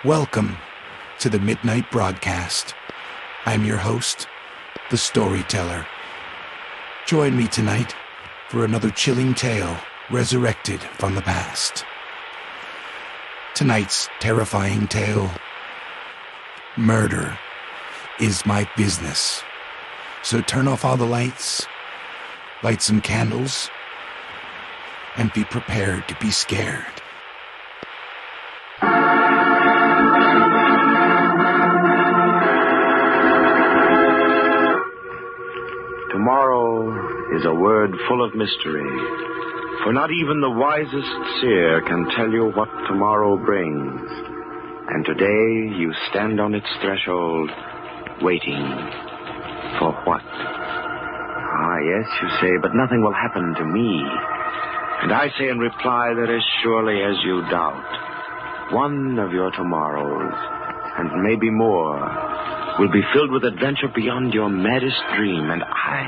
Welcome to the Midnight Broadcast. I'm your host, the Storyteller. Join me tonight for another chilling tale resurrected from the past. Tonight's terrifying tale: murder is my business. So turn off all the lights, light some candles, and be prepared to be scared. Tomorrow is a word full of mystery, for not even the wisest seer can tell you what tomorrow brings. And today you stand on its threshold, waiting for what? Ah, yes, you say, but nothing will happen to me. And I say in reply that as surely as you doubt, one of your tomorrows, and maybe more, will be filled with adventure beyond your maddest dream, and I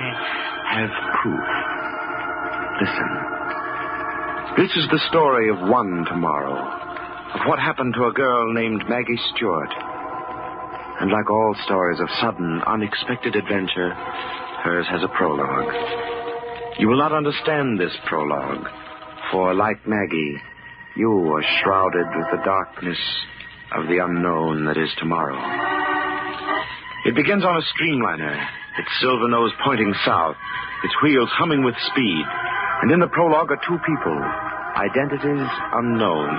have proof. Listen. This is the story of one tomorrow, of what happened to a girl named Maggie Stewart. And like all stories of sudden, unexpected adventure, hers has a prologue. You will not understand this prologue, for like Maggie, you are shrouded with the darkness of the unknown that is tomorrow. It begins on a streamliner, its silver nose pointing south, its wheels humming with speed. And in the prologue are two people, identities unknown,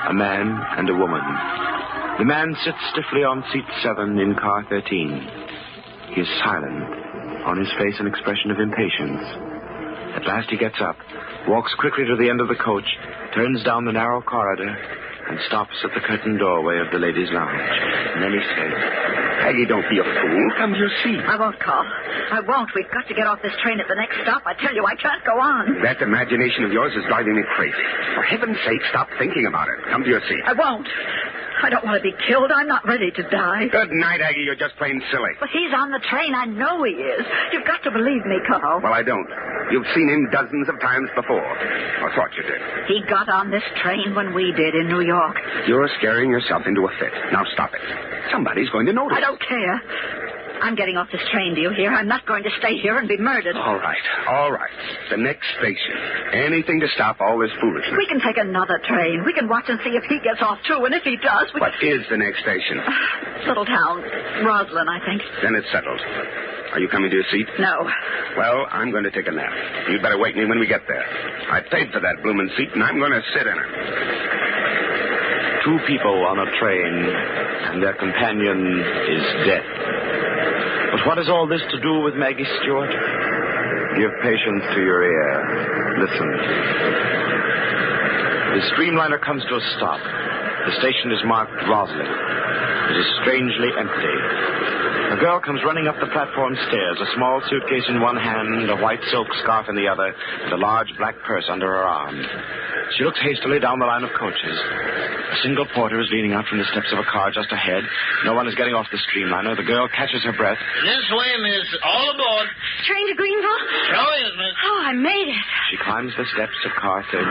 a man and a woman. The man sits stiffly on seat 7 in car 13. He is silent, on his face an expression of impatience. At last he gets up, walks quickly to the end of the coach, turns down the narrow corridor, and stops at the curtained doorway of the ladies' lounge. And then he says, "Maggie, don't be a fool. Come to your seat." I won't, Carl. I won't. We've got to get off this train at the next stop. I tell you, I can't go on. That imagination of yours is driving me crazy. For heaven's sake, stop thinking about it. Come to your seat. I won't. I don't want to be killed. I'm not ready to die. Good night, Aggie. You're just plain silly. But he's on the train. I know he is. You've got to believe me, Carl. Well, I don't. You've seen him dozens of times before. Or thought you did. He got on this train when we did in New York. You're scaring yourself into a fit. Now stop it. Somebody's going to notice. I don't care. I'm getting off this train, do you hear? I'm not going to stay here and be murdered. All right. The next station. Anything to stop all this foolishness. We can take another train. We can watch and see if he gets off, too. And if he does, we... What is the next station? Little town. Roslyn, I think. Then it's settled. Are you coming to your seat? No. Well, I'm going to take a nap. You'd better wake me when we get there. I paid for that bloomin' seat, and I'm going to sit in it. Two people on a train, and their companion is dead. But what has all this to do with Maggie Stewart? Give patience to your ear. Listen. The streamliner comes to a stop. The station is marked Roslyn. It is strangely empty. A girl comes running up the platform stairs, a small suitcase in one hand, a white silk scarf in the other, and a large black purse under her arm. She looks hastily down the line of coaches. A single porter is leaning out from the steps of a car just ahead. No one is getting off the streamliner. The girl catches her breath. This way, miss. All aboard. Train to Greenville? Sure is, miss. Oh, I made it. She climbs the steps of car 13.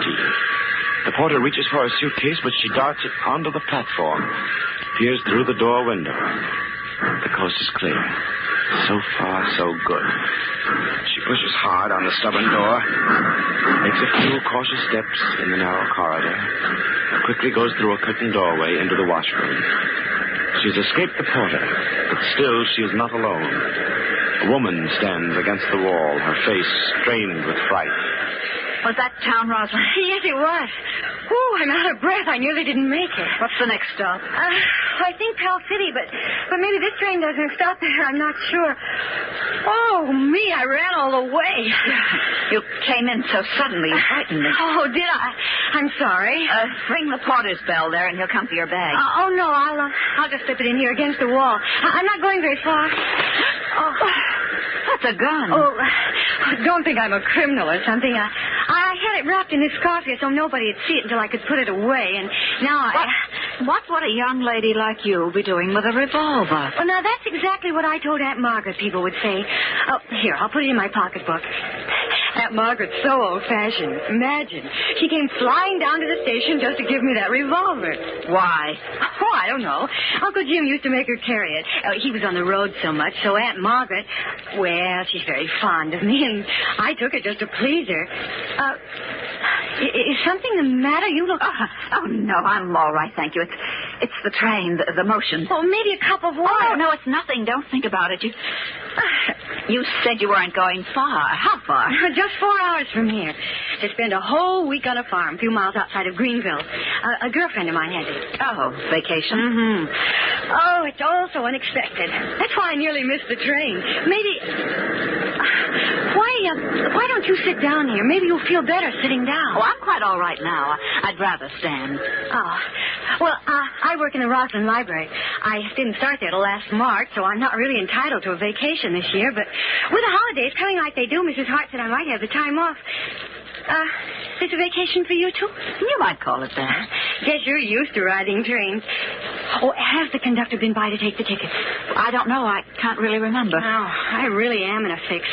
The porter reaches for her suitcase, but she darts it onto the platform, peers through the door window. The coast is clear. So far, so good. She pushes hard on the stubborn door, makes a few cautious steps in the narrow corridor, quickly goes through a curtained doorway into the washroom. She's escaped the porter, but still she is not alone. A woman stands against the wall, her face strained with fright. Was that town, Roslyn? Yes, it was. Ooh, I'm out of breath. I nearly didn't make it. What's the next stop? I think Pell City, but maybe this train doesn't stop there. I'm not sure. Oh, me, I ran all the way. You came in so suddenly. You frightened me. Oh, did I? I'm sorry. Ring the porter's bell there, and he'll come for your bag. Oh, no, I'll just slip it in here against the wall. I'm not going very far. Oh, that's a gun. Oh, don't think I'm a criminal or something. I had it wrapped in this scarf here so nobody'd see it until I could put it away, and now What would a young lady like you be doing with a revolver? Well, now, that's exactly what I told Aunt Margaret people would say. Oh, here, I'll put it in my pocketbook. Aunt Margaret's so old-fashioned. Imagine. She came flying down to the station just to give me that revolver. Why? Oh, I don't know. Uncle Jim used to make her carry it. He was on the road so much, so Aunt Margaret, well, she's very fond of me, and I took it just to please her. Is something the matter? You look... Oh, no, I'm all right, thank you. It's the train, the motion. Oh, maybe a cup of water. Oh, no, it's nothing. Don't think about it. You said you weren't going far. How far? Just 4 hours from here. To spend a whole week on a farm a few miles outside of Greenville. A girlfriend of mine has it. Oh, vacation? Mm-hmm. Oh, it's all so unexpected. That's why I nearly missed the train. Maybe... Why don't you sit down here? Maybe you'll feel better sitting down. Oh, I'm quite all right now. I'd rather stand. Oh. Well, I work in the Roslyn Library. I didn't start there till last March, so I'm not really entitled to a vacation this year. But with the holidays coming like they do, Mrs. Hart said I might have the time off. Is a vacation for you, too? You might call it that. Guess you're used to riding trains. Oh, has the conductor been by to take the tickets? I don't know. I can't really remember. Oh, I really am in a fix.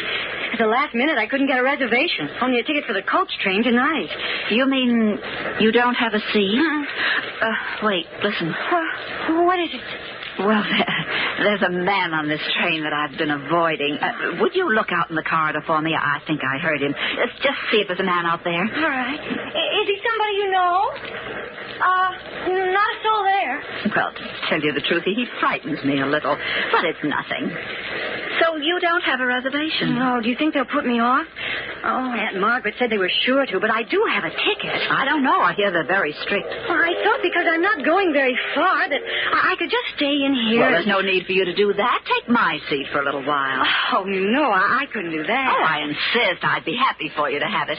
At the last minute, I couldn't get a reservation. Only a ticket for the coach train tonight. You mean you don't have a seat? Wait, listen. What is it? Well, there's a man on this train that I've been avoiding. Would you look out in the corridor for me? I think I heard him. Just see if there's a man out there. All right. Is he somebody you know? Not a soul there. Well, to tell you the truth, he frightens me a little. But it's nothing. So you don't have a reservation? No. Do you think they'll put me off? Oh, Aunt Margaret said they were sure to, but I do have a ticket. I don't know. I hear they're very strict. Well, I thought because I'm not going very far that I could just stay in here. Well, there's no need for you to do that. Take my seat for a little while. Oh, no, I couldn't do that. Oh, I insist. I'd be happy for you to have it.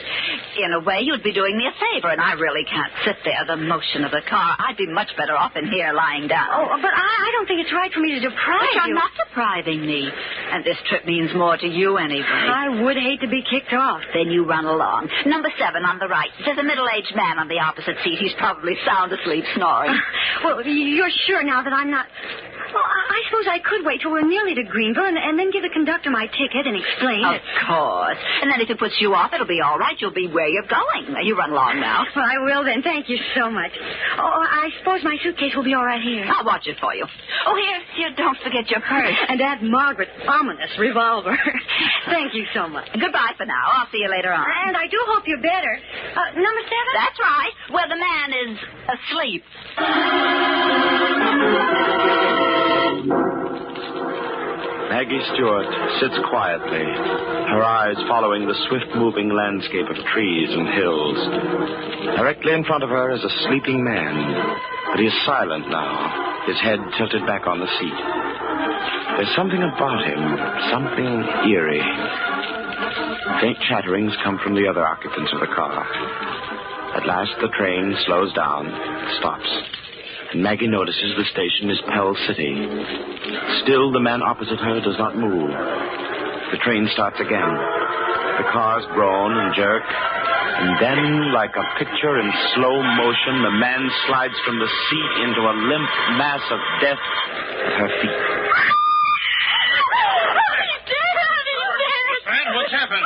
In a way, you'd be doing me a favor, and I really can't sit there, the motion of the car. I'd be much better off in here lying down. Oh, but I don't think it's right for me to deprive you. you. You're not depriving me. And this trip means more to you anyway. I would hate to be kicked off. Then you run along. Number 7 on the right. There's a middle-aged man on the opposite seat. He's probably sound asleep snoring. Well, you're sure now that I'm not... Well, I suppose I could wait till we're nearly to Greenville and then give the conductor my ticket and explain Of course. And then if it puts you off, it'll be all right. You'll be where you're going. You run along now. Well, I will then. Thank you so much. Oh, I suppose my suitcase will be all right here. I'll watch it for you. Oh, here, don't forget your purse. And Aunt Margaret's ominous revolver. Thank you so much. Goodbye for now. I'll see you later on. And I do hope you're better. Number 7? That's right. Well, the man is asleep. Maggie Stewart sits quietly, her eyes following the swift-moving landscape of trees and hills. Directly in front of her is a sleeping man, but he is silent now, his head tilted back on the seat. There's something about him, something eerie. Faint chatterings come from the other occupants of the car. At last, the train slows down, stops. And Maggie notices the station is Pell City. Still, the man opposite her does not move. The train starts again. The cars groan and jerk. And then, like a picture in slow motion, the man slides from the seat into a limp mass of death at her feet. He's dead! Fran, what's happened?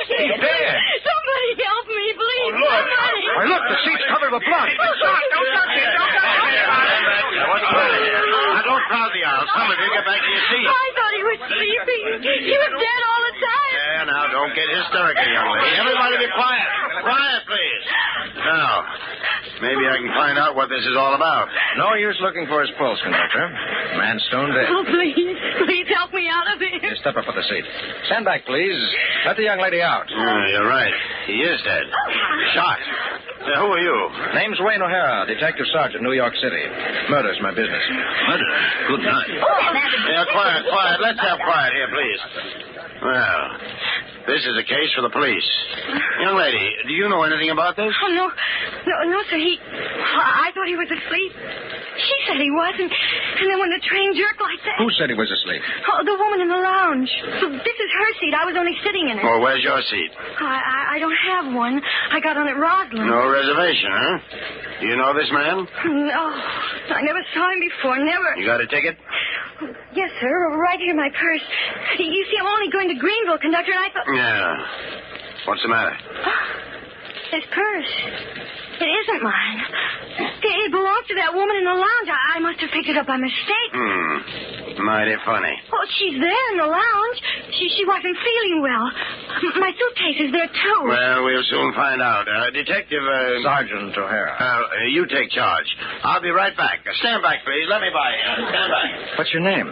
He's dead! Somebody help me, please! Oh, Lord. Somebody! Why, look, the seat's covered with blood. Don't touch it. What's the matter here? Now, don't crowd the aisle. Some of you get back to your seat. I thought he was sleeping. He was dead all the time. Yeah, now, don't get hysterical, young lady. Everybody be quiet. Quiet, please. Now, maybe I can find out what this is all about. No use looking for his pulse, conductor. Man's stone dead. Oh, please help me out of here. You step up for the seat. Stand back, please. Let the young lady out. You're right. He is dead. Shot. Who are you? Name's Wayne O'Hara, Detective Sergeant, New York City. Murder's my business. Murder? Good night. Yeah, quiet. Let's have quiet here, please. Well, this is a case for the police. Young lady, do you know anything about this? Oh, no, sir. I thought he was asleep. She said he wasn't. And then when the train jerked like that... Who said he was asleep? Oh, the woman in the lounge. This is her seat. I was only sitting in it. Oh, where's your seat? I don't have one. I got on at Roslyn. No reservation, huh? Do you know this man? No. I never saw him before. Never. You got a ticket? Yes, sir. Right here in my purse. You see, I'm only going to Greenville, conductor, and I thought... Yeah. What's the matter? This purse. It isn't mine. It belongs to that woman in the lounge. I must have picked it up by mistake. Mighty funny. Oh, she's there in the lounge. She wasn't feeling well. My suitcase is there, too. Well, we'll soon find out. Detective... Sergeant O'Hara. You take charge. I'll be right back. Stand back, please. Let me by you. Stand back. What's your name?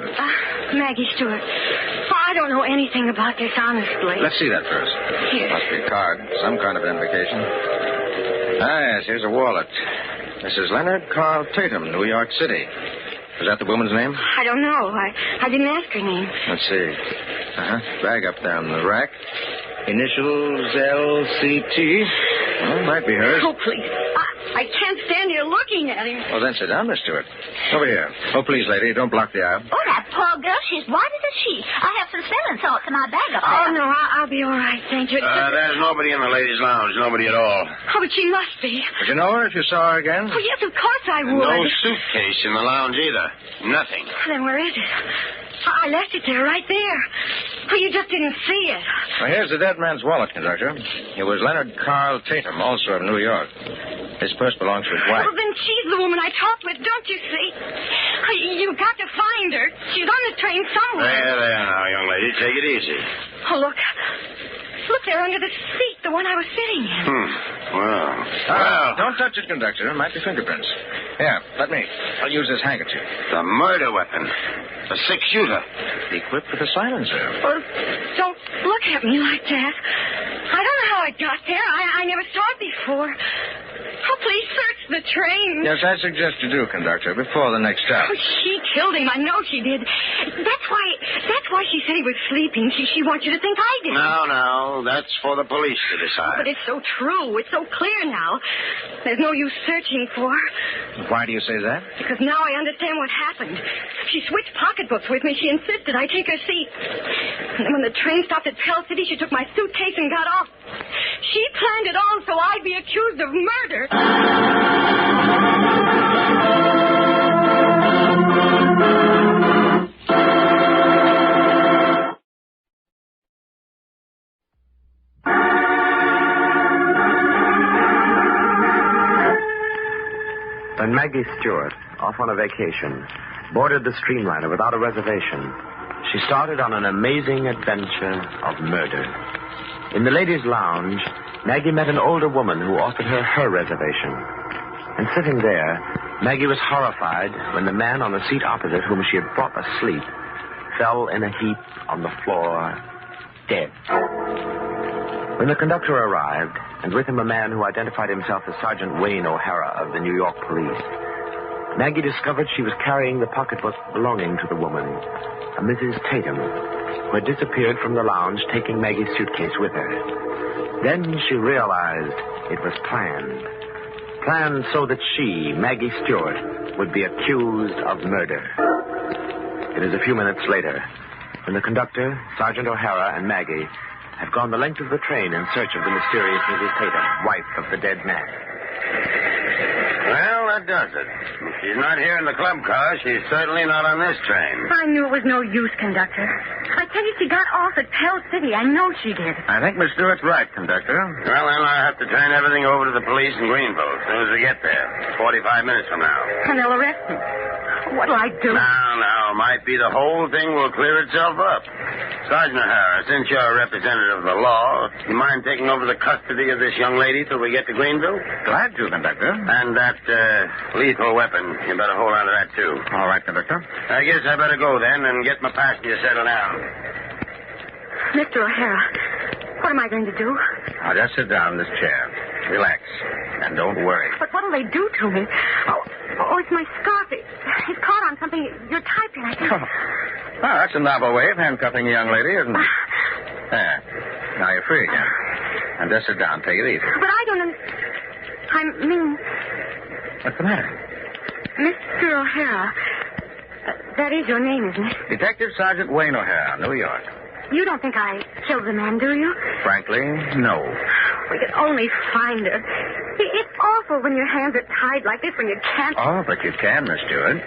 Maggie Stewart. I don't know anything about this, honestly. Let's see that first. Here. Must be a card. Some kind of identification. Ah, yes, here's a wallet. Mrs. Leonard Carl Tatum, New York City. Is that the woman's name? I don't know. I didn't ask her name. Let's see. Bag up down the rack. Initials LCT. Well, might be hers. Oh, please. I can't stand here looking at him. Well, then sit down, Miss Stewart. Over here. Oh, please, lady, don't block the aisle. Oh, that poor girl. She's white as a sheet. I have some smelling salts in my bag up there. Oh, no, I'll be all right, thank you. There's nobody in the ladies' lounge. Nobody at all. Oh, but she must be. Would you know her if you saw her again? Oh, yes, of course I would. No suitcase in the lounge either. Nothing. Then where is it? I left it there, right there. Oh, you just didn't see it. Well, here's the dead man's wallet, conductor. It was Leonard Carl Tatum, also of New York. His purse belongs to his wife. Well, then she's the woman I talked with, don't you see? You've got to find her. She's on the train somewhere. There now, young lady. Take it easy. Oh, look. Look there under the seat, the one I was sitting in. Well. Don't touch it, conductor. It might be fingerprints. Here, let me. I'll use this handkerchief. The murder weapon. A six-shooter. Equipped with a silencer. Well, don't look at me like that. I don't know how it got there. I never saw it before. Oh, please search the train. Yes, I suggest you do, conductor, before the next stop. Oh, she killed him. I know she did. That's why she said he was sleeping. She wants you to think I did. No. That's for the police to decide. But it's so true. It's so clear now. There's no use searching for her. Why do you say that? Because now I understand what happened. She switched pocketbooks with me. She insisted I take her seat. And then when the train stopped at Pell City, she took my suitcase and got off. She planned it all so I'd be accused of murder. When Maggie Stewart, off on a vacation, boarded the streamliner without a reservation, she started on an amazing adventure of murder. In the ladies' lounge, Maggie met an older woman who offered her reservation. And sitting there, Maggie was horrified when the man on the seat opposite, whom she had brought asleep, fell in a heap on the floor, dead. When the conductor arrived, and with him a man who identified himself as Sergeant Wayne O'Hara of the New York Police, Maggie discovered she was carrying the pocketbook belonging to the woman, a Mrs. Tatum, who had disappeared from the lounge, taking Maggie's suitcase with her. Then she realized it was planned. Planned so that she, Maggie Stewart, would be accused of murder. It is a few minutes later, when the conductor, Sergeant O'Hara, and Maggie had gone the length of the train in search of the mysterious Mrs. Tatum, wife of the dead man. Well, that does it. If she's not here in the club car, she's certainly not on this train. I knew it was no use, conductor. I tell you, she got off at Pell City. I know she did. I think Miss Stewart's right, conductor. Well, then I have to turn everything over to the police in Greenville as soon as we get there. 45 minutes from now. And they'll arrest me. What'll I do? Now, might be the whole thing will clear itself up. Sergeant O'Hara, since you're a representative of the law, do you mind taking over the custody of this young lady till we get to Greenville? Glad to, conductor. And that lethal weapon, you better hold on to that, too. All right, conductor. I guess I better go then and get my passenger settled down. Mr. O'Hara, what am I going to do? Now, just sit down in this chair. Relax. And don't worry. But what'll they do to me? Oh, it's my scarf. It's caught on something you're typing, I think. Oh. Well, that's a novel way of handcuffing a young lady, isn't it? There. Now you're free again. And just sit down. Take it easy. But I don't I mean... What's the matter? Mr. O'Hara. That is your name, isn't it? Detective Sergeant Wayne O'Hara, New York. You don't think I killed the man, do you? Frankly, no. We could only find her. It's awful when your hands are tied like this when you can't... Oh, but you can, Miss Stewart.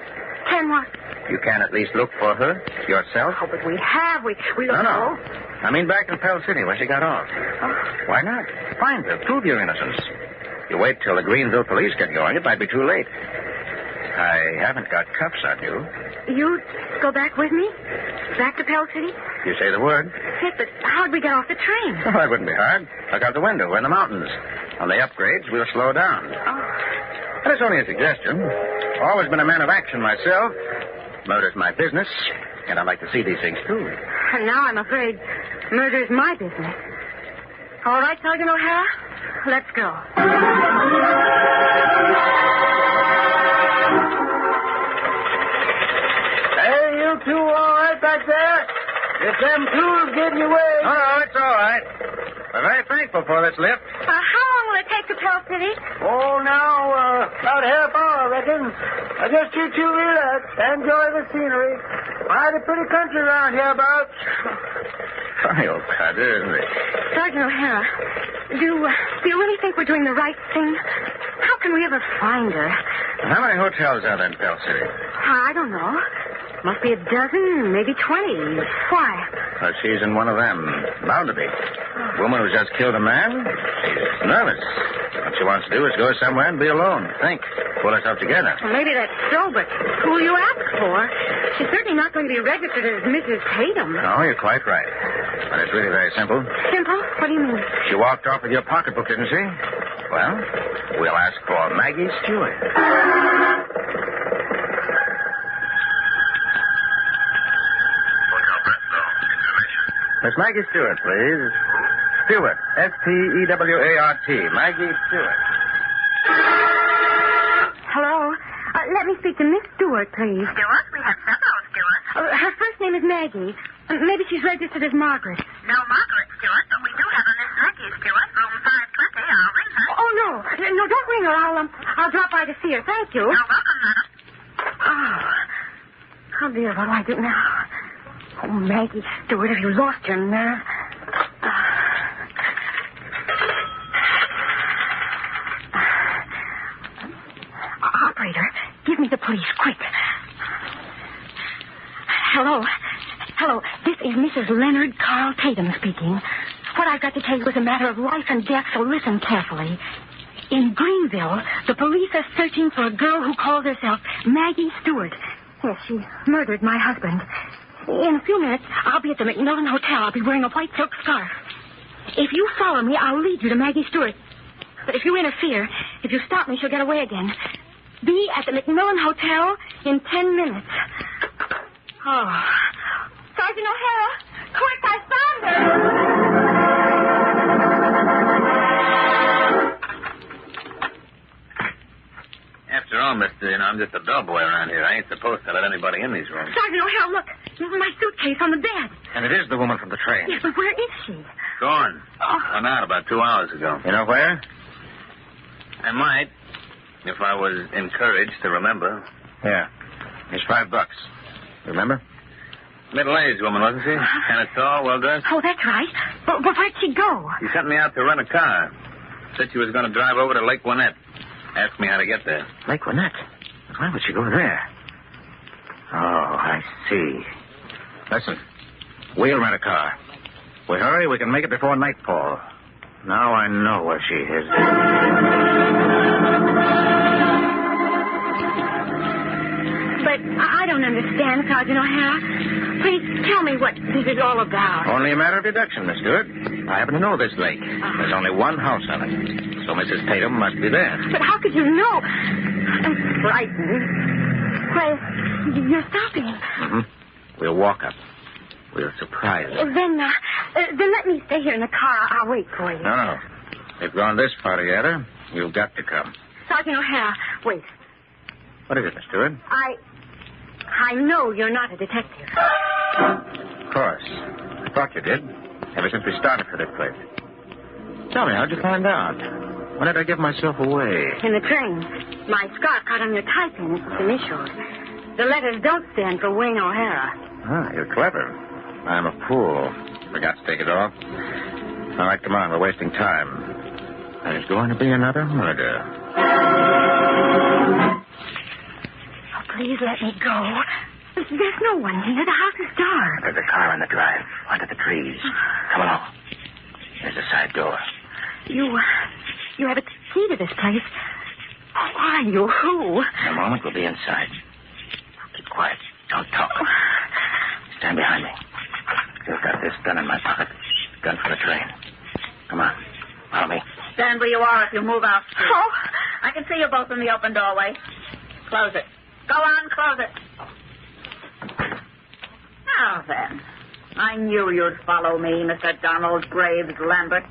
Can what? You can at least look for her yourself? Oh, but we have. We look. No. I mean back in Pell City where she got off. Why not? Find her. Prove your innocence. You wait till the Greenville police get going, it might be too late. I haven't got cuffs on you. You go back with me? Back to Pell City? You say the word. Yes, but how'd we get off the train? Oh, that wouldn't be hard. Look out the window. We're in the mountains. On the upgrades, we'll slow down. But it's only a suggestion. Always been a man of action myself. Murder's my business, and I like to see these things through. And now I'm afraid murder's my business. All right, Sergeant O'Hara, let's go. Hey, you two all right back there? If them tools getting you away. No, it's all right. We're very thankful for this lift. How long will it take to Pell City? Oh, now, about a half hour, I reckon. I just you two relax. Enjoy the scenery. Mighty pretty country around hereabouts. Funny old codger, isn't he? Sergeant O'Hara, do you really think we're doing the right thing? How can we ever find her? How many hotels are there in Pell City? I don't know. Must be a dozen, maybe 20. Why? Well, she's in one of them. Bound to be. Woman who just killed a man. She's nervous. What she wants to do is go somewhere and be alone. Think. Pull herself together. Well, maybe that's so, but who will you ask for? She's certainly not going to be registered as Mrs. Tatum. No, you're quite right. But it's really very simple. Simple? What do you mean? She walked off with your pocketbook, didn't she? Well, we'll ask for Maggie Stewart. Miss Maggie Stewart, please. Stewart. Stewart. Maggie Stewart. Hello? Let me speak to Miss Stewart, please. Stewart? We have several Stewarts. Her first name is Maggie. Maybe she's registered as Margaret. No Margaret Stewart, but we do have a Miss Maggie Stewart, room 520. I'll ring her. Oh, no. No, don't ring her. I'll drop by to see her. Thank you. You're welcome, madam. Oh, dear, what do I do now? Oh, Maggie Stewart, have you lost your nerve? Operator, give me the police, quick. Hello. This is Mrs. Leonard Carl Tatum speaking. What I've got to tell you is a matter of life and death, so listen carefully. In Greenville, the police are searching for a girl who calls herself Maggie Stewart. Yes, she murdered my husband. In a few minutes, I'll be at the McMillan Hotel. I'll be wearing a white silk scarf. If you follow me, I'll lead you to Maggie Stewart. But if you interfere, if you stop me, she'll get away again. Be at the McMillan Hotel in 10 minutes. Oh. Sergeant O'Hara, quick, I found her! After all, mister, I'm just a bellboy around here. I ain't supposed to let anybody in these rooms. Sergeant O'Hara, look. My suitcase on the bed. And it is the woman from the train. Yes, but where is she? Gone. Oh. Gone out about 2 hours ago. You know where? I might, if I was encouraged to remember. Here. Here's $5. Remember? Middle-aged woman, wasn't she? Kind of tall, well-dressed. Oh, that's right. But where'd she go? She sent me out to rent a car. Said she was going to drive over to Lake Winnett. Asked me how to get there. Lake Winnett? Why would she go there? Oh, I see. Listen, we'll rent a car. We hurry, we can make it before nightfall. Now I know where she is. But I don't understand, Sergeant O'Hara. Please tell me what this is all about. Only a matter of deduction, Miss Stewart. I happen to know this lake. There's only one house on it. So Mrs. Tatum must be there. But how could you know? I'm frightened. Why, you're stopping. Mm-hmm. We'll walk up. We'll surprise her. Then let me stay here in the car. I'll wait for you. No. We've gone this far together. You've got to come. Sergeant O'Hara, wait. What is it, Miss Stewart? I know you're not a detective. Of course. I thought you did. Ever since we started for this place. Tell me, how'd you find out? When did I give myself away? In the train. My scarf caught on your tie-pin. It's initials. The letters don't stand for Wayne O'Hara. Ah, you're clever. I'm a fool. Forgot to take it off. All right, come on. We're wasting time. There's going to be another murder. Oh, please let me go. There's no one here. The house is dark. There's a car on the drive, under the trees. Come along. There's a side door. You have a key to this place. Who are you? Who? In a moment, we'll be inside. Keep quiet. Don't talk. Stand behind me. You've got this gun in my pocket. Gun for the train. Come on. Follow me. Stand where you are if you move out. Oh. I can see you both in the open doorway. Close it. Go on, close it. Now then. I knew you'd follow me, Mr. Donald Graves Lambert.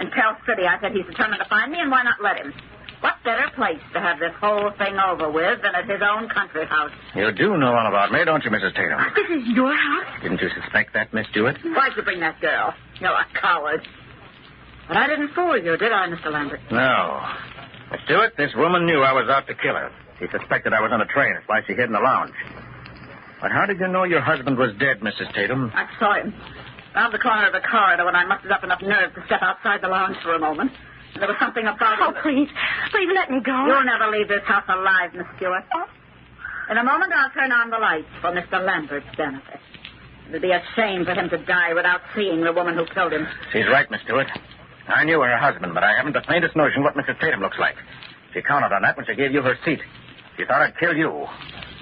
In Tell City, I said he's determined to find me, and why not let him? What better place to have this whole thing over with than at his own country house? You do know all about me, don't you, Mrs. Tatum? This is your house? Didn't you suspect that, Miss Stewart? Why'd you bring that girl? You're a coward. But I didn't fool you, did I, Mr. Lambert? No. Miss Stewart, this woman knew I was out to kill her. She suspected I was on a train. That's why she hid in the lounge. But how did you know your husband was dead, Mrs. Tatum? I saw him. Round the corner of the corridor when I mustered up enough nerve to step outside the lounge for a moment. And there was something about him. Oh, please. Please let me go. You'll never leave this house alive, Miss Stewart. In a moment, I'll turn on the lights for Mr. Lambert's benefit. It would be a shame for him to die without seeing the woman who killed him. She's right, Miss Stewart. I knew her husband, but I haven't the faintest notion what Mrs. Tatum looks like. She counted on that when she gave you her seat. She thought I'd kill you.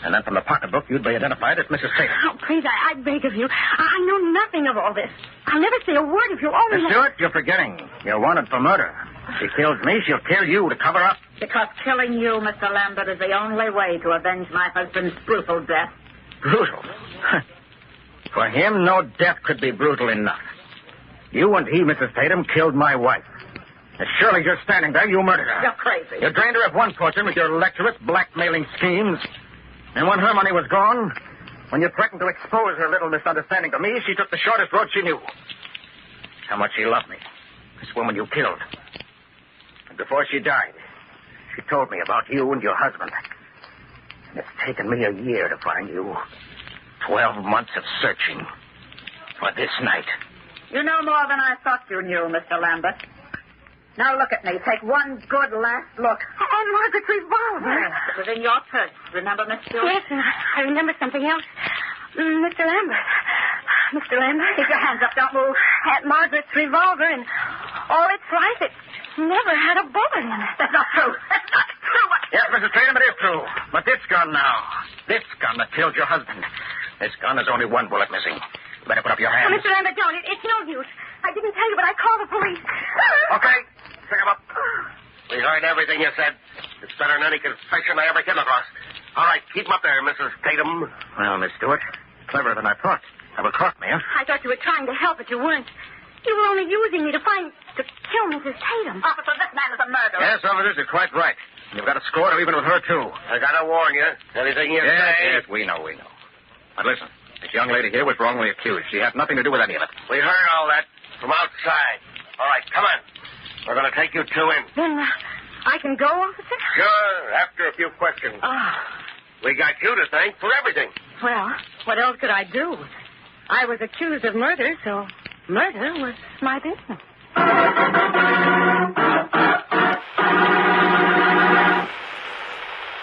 And then from the pocketbook, you'd be identified as Mrs. Tatum. Oh, please, I beg of you. I know nothing of all this. I'll never say a word if you only... Miss Stewart, you're forgetting. You're wanted for murder. If she kills me, she'll kill you to cover up. Because killing you, Mr. Lambert, is the only way to avenge my husband's brutal death. Brutal? For him, no death could be brutal enough. You and he, Mrs. Tatum, killed my wife. As surely as you're standing there, you murdered her. You're crazy. You drained her of one fortune with your lecherous, blackmailing schemes. And when her money was gone, when you threatened to expose her little misunderstanding to me, she took the shortest road she knew. How much she loved me. This woman you killed. And before she died, she told me about you and your husband. And it's taken me a year to find you. 12 months of searching for this night. You know more than I thought you knew, Mr. Lambert. Now look at me. Take one good last look. And Margaret's revolver. Yes, it was in your purse. Remember, Miss Stewart? Yes, and I remember something else. Mr. Lambert. Mr. Lambert. Keep your hands up. Don't move. Aunt Margaret's revolver and all its life, it never had a bullet in it. That's not true. That's not true. Yes, Mrs. Tatum, it is true. But this gun now. This gun that killed your husband. This gun has only one bullet missing. You better put up your hands. Oh, Mr. Lambert, don't. It's no use. I didn't tell you, but I called the police. Okay. Pick him up. We heard everything you said. It's better than any confession I ever came across. All right, keep him up there, Mrs. Tatum. Well, Miss Stewart, cleverer than I thought. Double crossed me, huh? I thought you were trying to help, but you weren't. You were only using me to kill Mrs. Tatum. Officer, this man is a murderer. Yes, officers, you're quite right. You've got a score even with her, too. I gotta warn you. Anything you say... Yes, we know. But listen, this young lady here was wrongly accused. She had nothing to do with any of it. We heard all that from outside. All right, come on. We're going to take you two in. Then I can go, officer? Sure, after a few questions. We got you to thank for everything. Well, what else could I do? I was accused of murder, so murder was my business.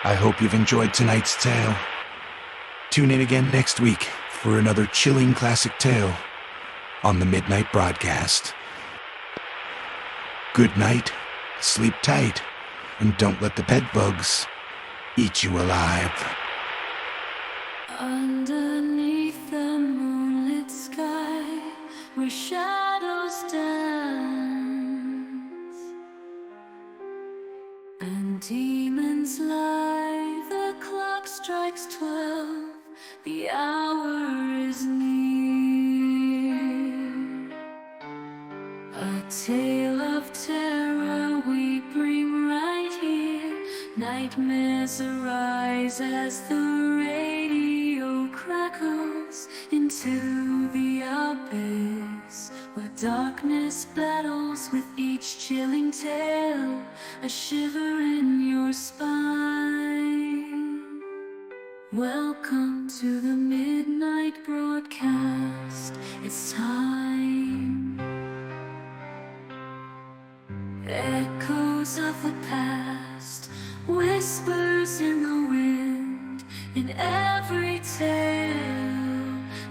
I hope you've enjoyed tonight's tale. Tune in again next week for another chilling classic tale on the Midnight Broadcast. Good night, sleep tight, and don't let the bed bugs eat you alive. Underneath the moonlit sky, where shadows dance and demons lie, the clock strikes 12, the hour is near. A tale of terror we bring right here. Nightmares arise as the radio crackles into the abyss, where darkness battles with each chilling tale, a shiver in your spine. Welcome to the Midnight Broadcast. It's time. Echoes of the past, whispers in the wind, In every tale,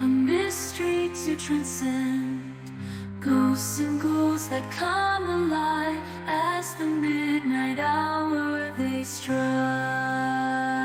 a mystery to transcend. Ghosts and ghouls that come alive as the midnight hour they strike.